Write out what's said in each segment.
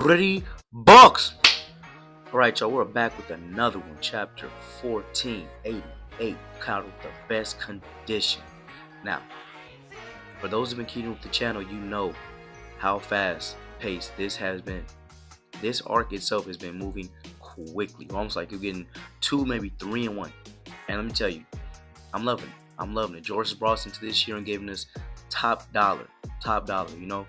Pretty box. Alright, y'all, we're back with another one. Chapter 1488, titled The Best Condition. Now, for those who've been keeping with the channel, you know how fast paced this has been. This arc itself has been moving quickly, almost like you're getting two, maybe three in one. And let me tell you, I'm loving it. I'm loving it. George has brought us into this year and giving us top dollar, you know.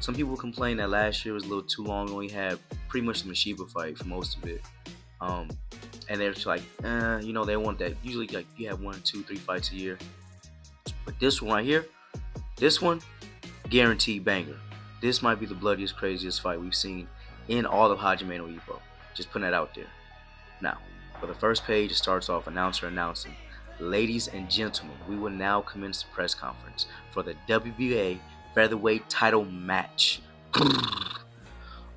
Some people complain that last year was a little too long. Only had pretty much the Mashiba fight for most of it. And they're just like, you know, they want that. Usually, like, you have 1, 2, 3 fights a year. But this one right here, this one, guaranteed banger. This might be the bloodiest, craziest fight we've seen in all of Hajime no Ippo. Just putting that out there. Now, for the first page, it starts off announcer announcing, ladies and gentlemen, we will now commence the press conference for the WBA featherweight title match.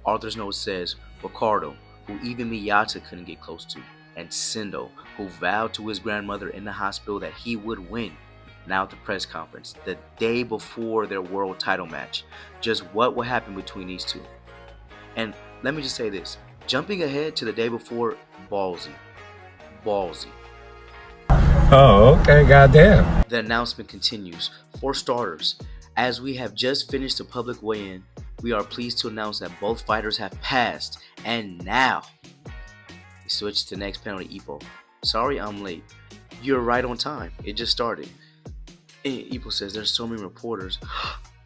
Author's note says, Ricardo, who even Miyata couldn't get close to, and Sendo, who vowed to his grandmother in the hospital that he would win. Now at the press conference, the day before their world title match. Just what will happen between these two? And let me just say this, jumping ahead to the day before, ballsy. Oh, okay, goddamn. The announcement continues. For starters, as we have just finished the public weigh-in, we are pleased to announce that both fighters have passed. And now, we switch to the next panel to Ippo. Sorry I'm late. You're right on time. It just started. And Ippo says there's so many reporters.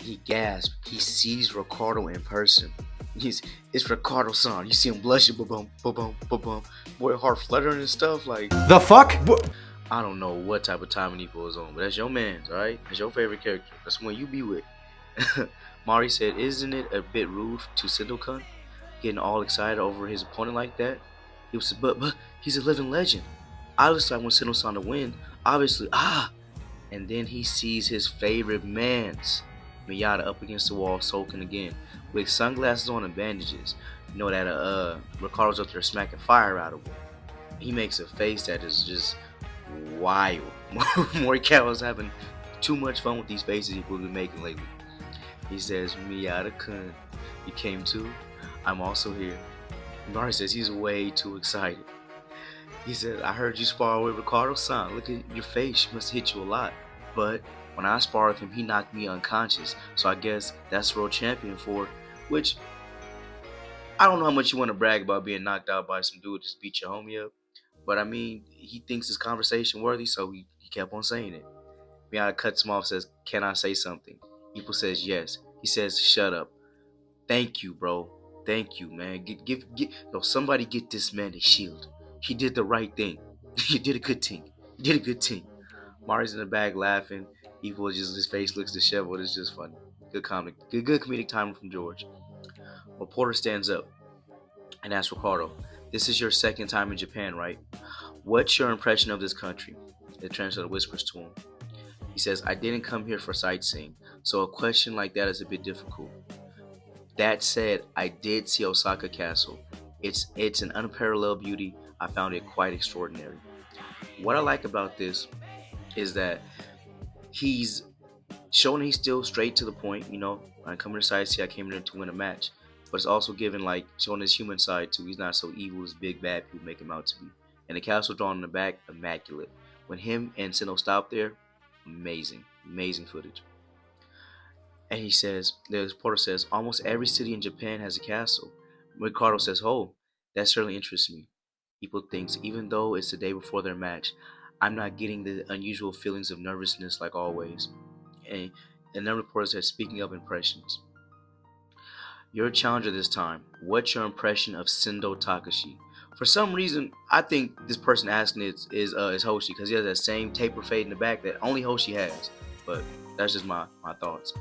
He gasps. He sees Ricardo in person. It's Ricardo-san. You see him blushing, ba-bum, ba-bum, ba-bum. Boy, heart fluttering and stuff like. The fuck? What? I don't know what type of timing Ippo is on, but that's your man's, alright? That's your favorite character. That's the one you be with. Mari said, isn't it a bit rude to Sendo-kun getting all excited over his opponent like that? He was, but he's a living legend. Obviously, I want Sendo-san to win. Obviously, And then he sees his favorite man's Miyata up against the wall, sulking again, with sunglasses on and bandages. You know that Ricardo's up there smacking fire out of him. He makes a face that is just wild. Morikawa's having too much fun with these faces people have been making lately. He says, Miyata-kun, you came too? I'm also here. Mari says he's way too excited. He says, I heard you spar with Ricardo-san. Look at your face. She must hit you a lot. But when I sparred with him, he knocked me unconscious. So I guess that's world champion for, which I don't know how much you want to brag about being knocked out by some dude just beat your homie up. But I mean, he thinks it's conversation worthy, so he kept on saying it. Miyata cuts him off, says, can I say something? Ippo says yes. He says, shut up. Thank you, bro. Thank you, man. Somebody get this man a shield. He did the right thing. He did a good thing. Mari's in the back laughing. Ippo just, his face looks disheveled. It's just funny. Good comedic timing from George. Reporter stands up and asks Ricardo, this is your second time in Japan, right? What's your impression of this country? The translator whispers to him. He says, I didn't come here for sightseeing, so a question like that is a bit difficult. That said, I did see Osaka Castle. It's an unparalleled beauty. I found it quite extraordinary. What I like about this is that he's showing he's still straight to the point, you know. When I come to sightsee, I came here to win a match. But it's also giving, like, showing his human side too. He's not so evil as big bad people make him out to be. And the castle drawn in the back, immaculate. When him and Sendo stop there, amazing footage. And he says, the reporter says, almost every city in Japan has a castle. Ricardo says, oh, that certainly interests me. People thinks, even though it's the day before their match, I'm not getting the unusual feelings of nervousness like always. And another reporter says, speaking of impressions, you're a challenger this time. What's your impression of Sendo Takashi? For some reason, I think this person asking it is Hoshi, because he has that same taper fade in the back that only Hoshi has. But that's just my thoughts.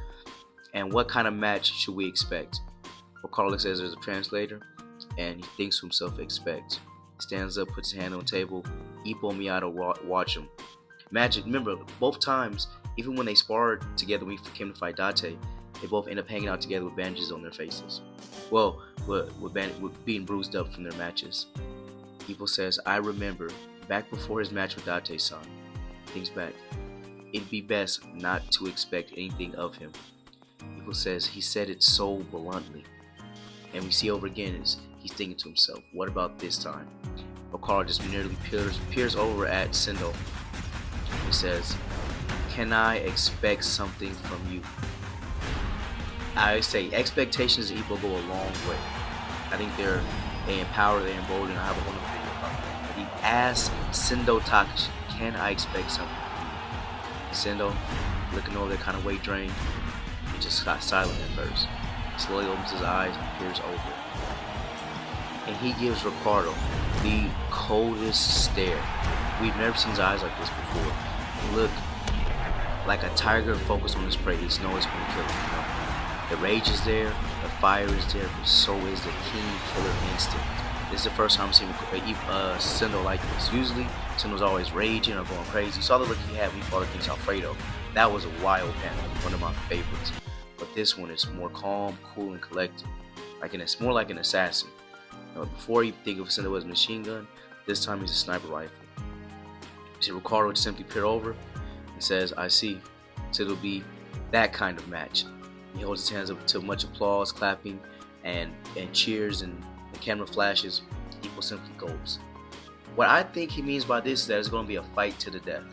And what kind of match should we expect? Ricardo says there's a translator, and he thinks to himself, expect. He stands up, puts his hand on the table. Ippo and Miyata watch him. Imagine, remember, both times, even when they sparred together when we came to fight Date, they both end up hanging out together with bandages on their faces. Well, with being bruised up from their matches. Ippo says, I remember, back before his match with Date-san, thinks back, it'd be best not to expect anything of him. Ippo says, he said it so bluntly. And we see over again is he's thinking to himself, what about this time? Ricardo just nearly peers over at Sendo. He says, can I expect something from you? I say expectations of Ippo go a long way. I think they empower, they embolden. I have a wonderful video about that. But he asks Sendo Takashi, can I expect something from you? Sendo, looking over there, kind of weight drained. He just got silent at first. He slowly opens his eyes and peers over. And he gives Ricardo the coldest stare. We've never seen his eyes like this before. He looked like a tiger focused on his prey. He knows it's going to kill him. You know? The rage is there, the fire is there, but so is the keen killer instinct. This is the first time I'm seeing Sendo like this. Usually, Sendo's always raging or going crazy. You saw the look he had when he fought against Alfredo. That was a wild panel, one of my favorites. But this one is more calm, cool, and collected. It's more like an assassin. Before you think of Sendo as a machine gun, this time he's a sniper rifle. You see Ricardo just simply peer over and says, I see. So it'll be that kind of match. He holds his hands up to much applause, clapping, and cheers, and the camera flashes. Ippo simply goes. What I think he means by this is that it's going to be a fight to the death.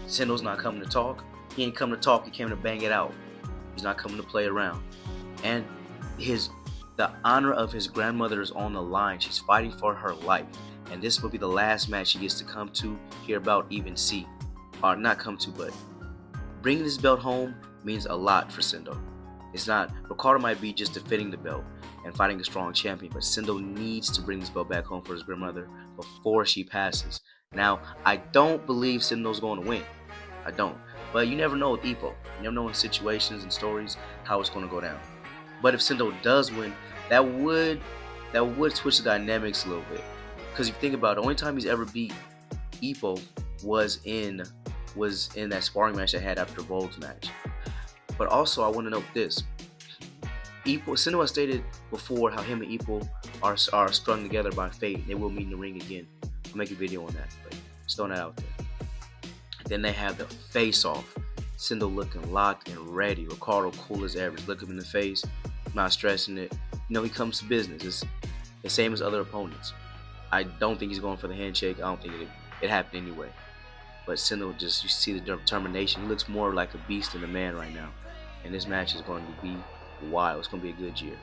Sendo's not coming to talk. He ain't coming to talk. He came to bang it out. He's not coming to play around. And the honor of his grandmother is on the line. She's fighting for her life. And this will be the last match she gets to come to, hear about, even see. Or not come to, but bringing this belt home means a lot for Sendo. It's not, Ricardo might be just defending the belt and fighting a strong champion, but Sendo needs to bring this belt back home for his grandmother before she passes. Now, I don't believe Sendo's going to win. I don't. But you never know with Ippo. You never know in situations and stories how it's going to go down. But if Sendo does win, that would switch the dynamics a little bit. Because if you think about it, the only time he's ever beat Ippo was in that sparring match they had after Vogue's match. But also, I want to note this. Sendo has stated before how him and Ippo are strung together by fate. They will meet in the ring again. I'll make a video on that, but just throwing that out there. Then they have the face-off. Sendo looking locked and ready. Ricardo cool as ever. Look him in the face, not stressing it. He comes to business. It's the same as other opponents. I don't think he's going for the handshake. I don't think it happened anyway. But Sendo you see the determination. He looks more like a beast than a man right now. And this match is going to be wild. It's going to be a good year.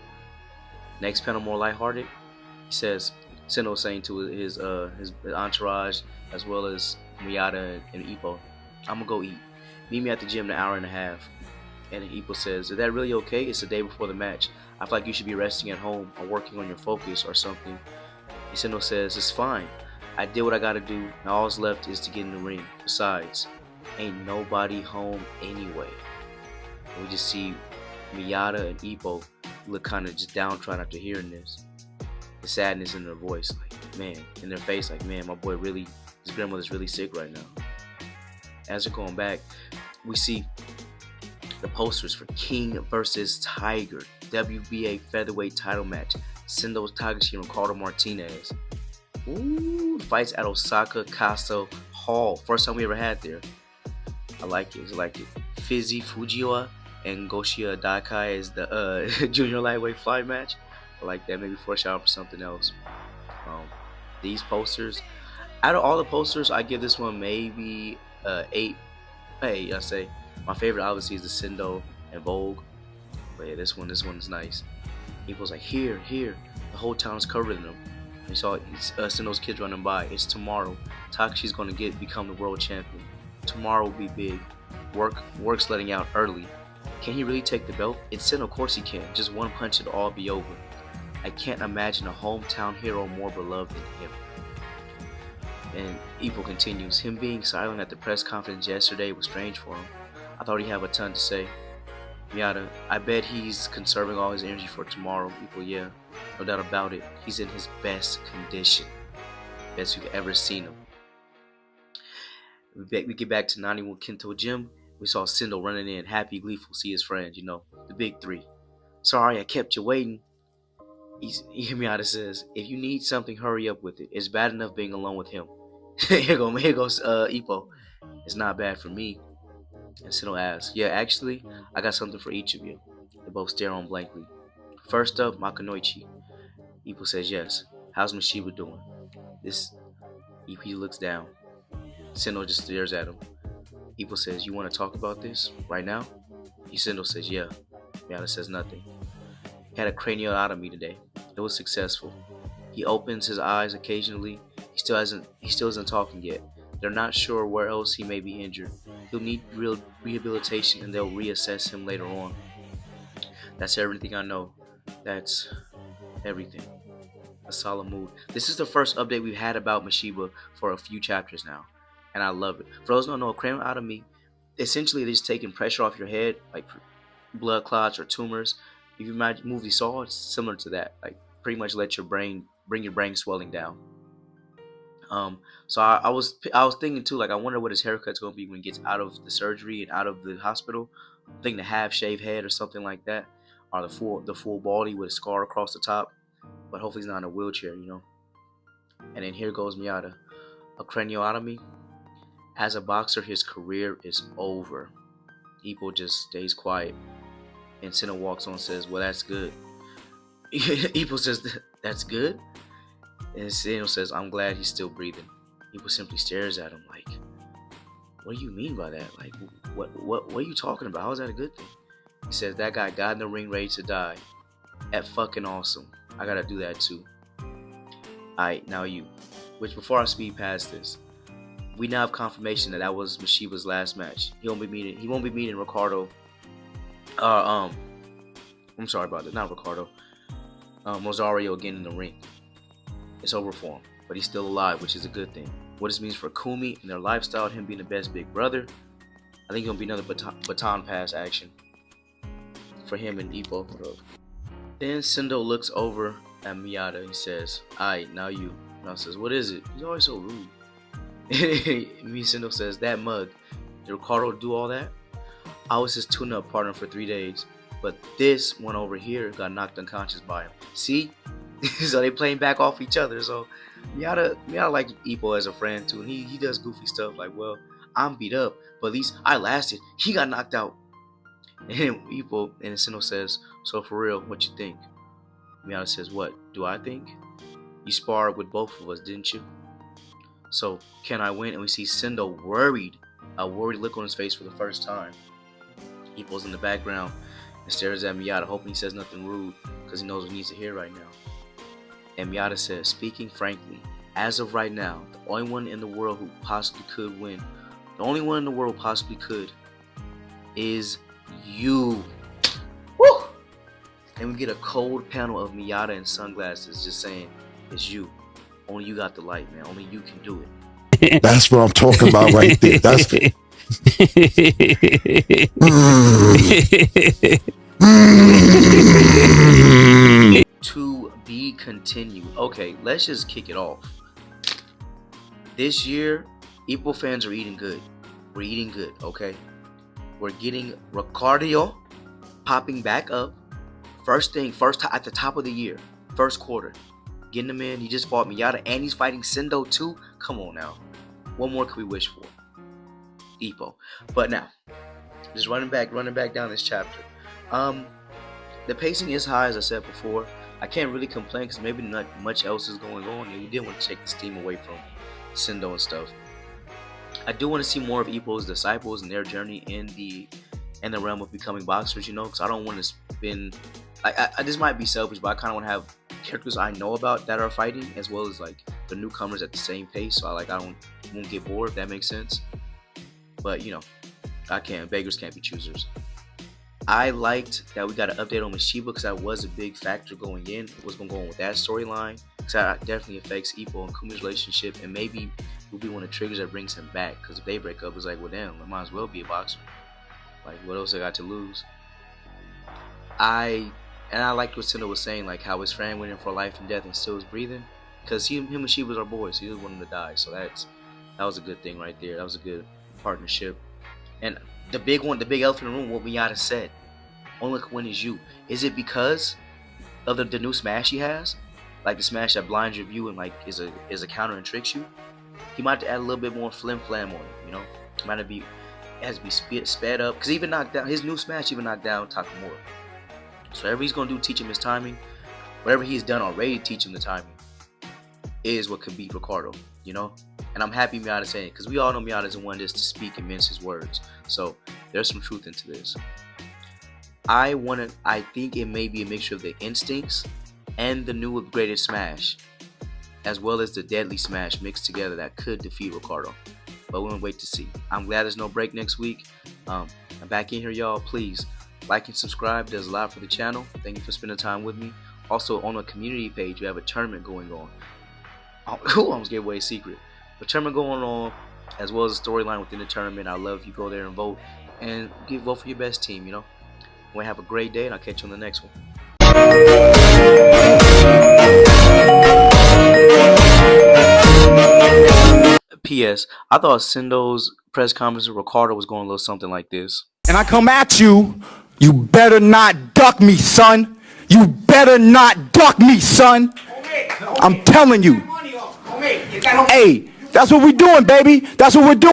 Next panel, more lighthearted. He says, Sendo saying to his entourage, as well as Miyata and Ippo, I'm going to go eat. Meet me at the gym in an hour and a half. And Ippo says, is that really okay? It's the day before the match. I feel like you should be resting at home or working on your focus or something. And Sendo says, it's fine. I did what I gotta do. Now all that's left is to get in the ring. Besides, ain't nobody home anyway. And we just see Miyata and Ippo look kind of just downtrodden after hearing this. The sadness in their voice, like, man, in their face, like, man, my boy really, his grandmother's really sick right now. As they're going back, we see the posters for King versus Tiger, WBA featherweight title match. Sendo Takashi and Ricardo Martinez. Ooh, fights at Osaka Castle Hall. First time we ever had there. I like it. Fizzy Fujiwa and Goshia Daikai is the junior lightweight fight match. I like that. Maybe foreshadow for something else. These posters, out of all the posters, I give this one maybe 8. Hey, I say my favorite obviously is the Sendo and Vogue. But yeah, this one is nice. People's like, here. The whole town's covered in them. You saw Sendo's kids running by. It's tomorrow. Takashi's gonna become the world champion. Tomorrow will be big. Work's letting out early. Can he really take the belt? It's Sendo, of course he can. Just one punch it'll all be over. I can't imagine a hometown hero more beloved than him. And Ippo continues, him being silent at the press conference yesterday was strange for him. I thought he'd have a ton to say. Miyata, I bet he's conserving all his energy for tomorrow. Ippo, yeah, no doubt about it. He's in his best condition. Best we've ever seen him. We get back to 91 Kento Gym. We saw Sendo running in, happy, gleeful, see his friends, the big three. Sorry, I kept you waiting. Miyata says, if you need something, hurry up with it. It's bad enough being alone with him. Here goes Ippo. It's not bad for me. And Sendo asks, yeah, actually, I got something for each of you. They both stare on blankly. First up, Makunoichi. Ippo says yes. How's Mashiba doing? This EP looks down. Sendo just stares at him. Ippo says, you want to talk about this right now? Sendo says, yeah. Miyata says nothing. He had a craniotomy today. It was successful. He opens his eyes occasionally. He still isn't talking yet. They're not sure where else he may be injured. He'll need real rehabilitation and they'll reassess him later on. That's everything I know. That's everything. A solemn mood. This is the first update we've had about Mashiba for a few chapters now, and I love it. For those who don't know, craniotomy, essentially they're just taking pressure off your head, like blood clots or tumors. If you imagine movie Saw, it's similar to that. Like pretty much let your brain bring your brain swelling down. So I was thinking too, like I wonder what his haircut's gonna be when he gets out of the surgery and out of the hospital. I'm thinking the half shaved head or something like that, or the full body with a scar across the top. But hopefully he's not in a wheelchair, you know. And then here goes Miyata. A craniotomy. As a boxer, his career is over. Ippo just stays quiet. And Sendo walks on and says, well, that's good. Ippo says, that's good? And Sendo says, I'm glad he's still breathing. Ippo simply stares at him like, what do you mean by that? Like, what are you talking about? How is that a good thing? He says, that guy got in the ring ready to die. At fucking awesome. I gotta do that too. Alright, now you. Which before I speed past this, we now have confirmation that was Mashiba's last match. He won't be meeting Ricardo. I'm sorry about that, not Ricardo. Rosario again in the ring. It's over for him, but he's still alive, which is a good thing. What this means for Kumi and their lifestyle, him being the best big brother, I think it'll be another baton pass action for him and Ippo. Then Sendo looks over at Miyata. He says, alright, now you. Miyata says, what is it? He's always so rude. Sendo says, that mug. Did Ricardo do all that? I was his tune-up partner for 3 days. But this one over here got knocked unconscious by him. See? So they playing back off each other. So Miyata likes Ippo as a friend too. And he does goofy stuff like, well, I'm beat up, but at least I lasted. He got knocked out. And Ippo and Sendo says, so for real, what you think? Miyata says, what do I think? You sparred with both of us, didn't you? So can I win? And we see Sendo worried, a worried look on his face for the first time. Ippo's in the background and stares at Miyata, hoping he says nothing rude because he knows what he needs to hear right now. And Miyata says, speaking frankly, as of right now, the only one in the world who possibly could win, the only one in the world possibly could, is you. Woo! And we get a cold panel of Miyata in sunglasses just saying, it's you. Only you got the light, man. Only you can do it. That's what I'm talking about right there. That's to be continued. Okay, let's just kick it off. This year, Ippo fans are eating good. We're eating good, okay? We're getting Ricardo popping back up. First at the top of the year, first quarter. Getting him in. He just fought Miyata and he's fighting Sendo too. Come on now. What more could we wish for? Ippo. But now, just running back down this chapter. The pacing is high, as I said before. I can't really complain because maybe not much else is going on, and we didn't want to take the steam away from Sendo and stuff. I do want to see more of Ippo's disciples and their journey in the realm of becoming boxers, you know, because I don't want to spend. This might be selfish, but I kind of want to have characters I know about that are fighting, as well as like the newcomers at the same pace. So I won't get bored, if that makes sense. But you know, beggars can't be choosers. I liked that we got an update on Mashiba because that was a big factor going in. What's going to go on with that storyline? Because that definitely affects Ippo and Kumi's relationship, and maybe will be one of the triggers that brings him back. Because if they break up, it's like, well, damn, I might as well be a boxer. Like, what else I got to lose? I liked what Sendo was saying, like how his friend went in for life and death and still was breathing. Because him and Mashiba's our boys, so he didn't want him to die. So that was a good thing right there. That was a good partnership. And the big elephant in the room, what Miyata said, only can win is you. Is it because of the new smash he has? Like the smash that blinds your view and like is a counter and tricks you? He might have to add a little bit more flim flam on it, you know? It has to be sped up. Because even knocked down, his new smash even knocked down Takamura. So whatever he's going to do, teach him his timing. whatever he's done already teaching the timing is what could beat Ricardo, you know? And I'm happy Miyata's saying it, because we all know Miyata doesn't want this to speak and mince his words. So there's some truth into this. I think it may be a mixture of the instincts and the new upgraded smash, as well as the deadly smash mixed together that could defeat Ricardo. But we're gonna wait to see. I'm glad there's no break next week. I'm back in here, y'all. Please like and subscribe. Does a lot for the channel. Thank you for spending time with me. Also, on the community page, we have a tournament going on. I almost gave away a secret. A tournament going on, as well as a storyline within the tournament. I love if you go there and vote vote for your best team. You know. We're gonna have a great day, and I'll catch you on the next one. P.S. I thought Sendo's press conference with Ricardo was going a little something like this. And I come at you, you better not duck me, son. You better not duck me, son. I'm telling you. Hey, that's what we're doing, baby. That's what we're doing.